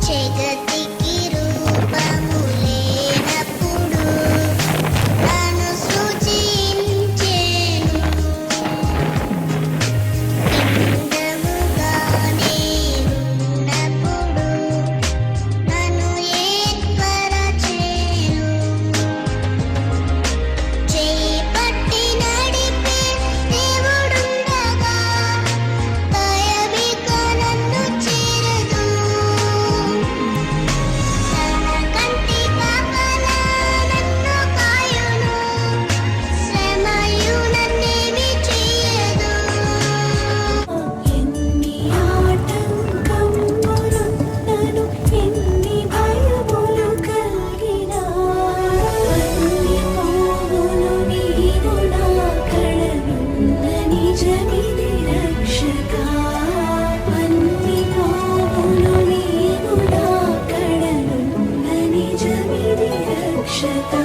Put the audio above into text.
జగతికి రూపము లేనప్పుడు నన్ను సృజించెను. పిండముగానే ఉన్నప్పుడు నన్ను ఏర్పరచెను. చేయి పట్టి నడిపే దేవుడుండగా భయమిక నన్ను చేరదు. తన కంటి పాపలా నన్ను కాయును, శ్రమయు నన్నేమి చేయదు. ఎన్ని ఆటంకములున్నను, ఎన్ని భయములు కలిగినా, అన్ని పోవును నీవు నా కడనున్న నిజమిది రక్షకా. అన్ని పోవును నీవు నా కడనున్న నిజమిది రక్షకా.